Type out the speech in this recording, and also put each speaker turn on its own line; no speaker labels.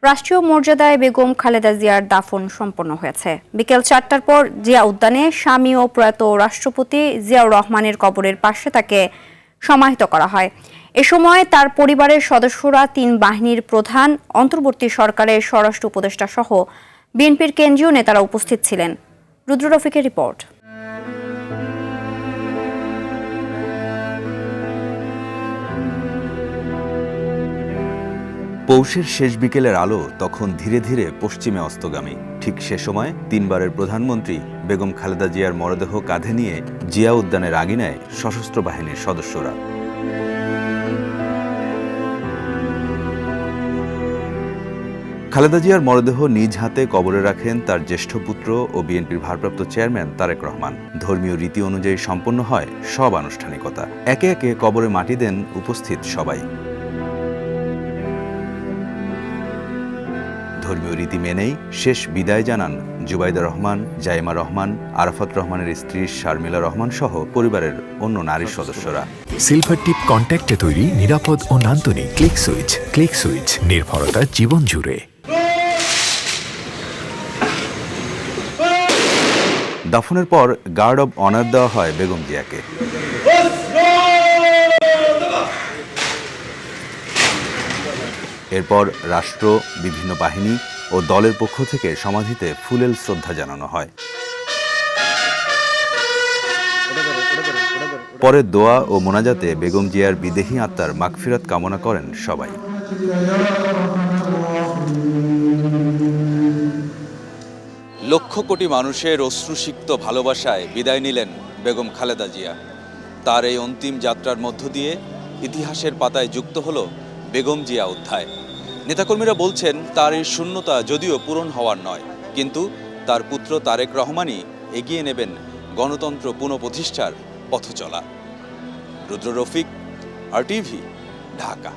রাষ্ট্রীয় মর্যাদায় বেগম খালেদা জিয়ার দাফন সম্পন্ন হয়েছে। বিকেল 4টার পর জিয়া উদ্যানে স্বামী ও প্রয়াত রাষ্ট্রপতি জিয়াউর রহমানের কবরের পাশে তাকে সমাহিত করা হয়। এ সময় তার পরিবারের সদস্যরা, 3 বাহিনীর প্রধান, অন্তর্বর্তী সরকারের স্বরাষ্ট্র উপদেষ্টা সহ বিএনপির কেন্দ্রীয় নেতারা উপস্থিত ছিলেন। রুদ্র রফিকের রিপোর্ট।
পৌষের শেষ বিকেলের আলো তখন ধীরে ধীরে পশ্চিমে অস্তগামী। ঠিক সে সময় 3 বারের প্রধানমন্ত্রী বেগম খালেদা জিয়ার মরদেহ কাঁধে নিয়ে জিয়া উদ্যানের আগিনায় সশস্ত্র বাহিনীর সদস্যরা। খালেদা জিয়ার মরদেহ নিজ হাতে কবরে রাখেন তার জ্যেষ্ঠ পুত্র ও বিএনপির ভারপ্রাপ্ত চেয়ারম্যান তারেক রহমান। ধর্মীয় রীতি অনুযায়ী সম্পন্ন হয় সব আনুষ্ঠানিকতা। একে একে কবরে মাটি দেন উপস্থিত সবাই। ধর্মীয় রীতি মেনেই শেষ বিদায় জানান জুবাইদা রহমান, জাইমা রহমান, আরাফাত রহমানের স্ত্রী শারমিলা রহমান সহ পরিবারের অন্য নারী সদস্যরা।
সিলভার টিপ কন্ট্যাক্টে তৈরি নিরাপদ ও নান্দনিক ক্লিক সুইচ। ক্লিক সুইচ, নির্ভরতা জীবন জুড়ে।
দাফনের পর গার্ড অব অনার দেওয়া হয় বেগম জিয়াকে। এরপর রাষ্ট্র, বিভিন্ন বাহিনী ও দলের পক্ষ থেকে সমাধিতে ফুলেল শ্রদ্ধা জানানো হয়। পরে দোয়া ও মোনাজাতে বেগম জিয়ার বিদেহী আত্মার মাগফিরাত কামনা করেন সবাই।
লক্ষ কোটি মানুষের অশ্রুসিক্ত ভালোবাসায় বিদায় নিলেন বেগম খালেদা জিয়া। তার এই অন্তিম যাত্রার মধ্য দিয়ে ইতিহাসের পাতায় যুক্ত হলো বেগম জিয়া অধ্যায়। নেতাকর্মীরা বলছেন, তার এই শূন্যতা যদিও পূরণ হওয়ার নয়, কিন্তু তার পুত্র তারেক রহমানই এগিয়ে নেবেন গণতন্ত্র পুনঃপ্রতিষ্ঠার পথচলা। রুদ্র রফিক, RTV, ঢাকা।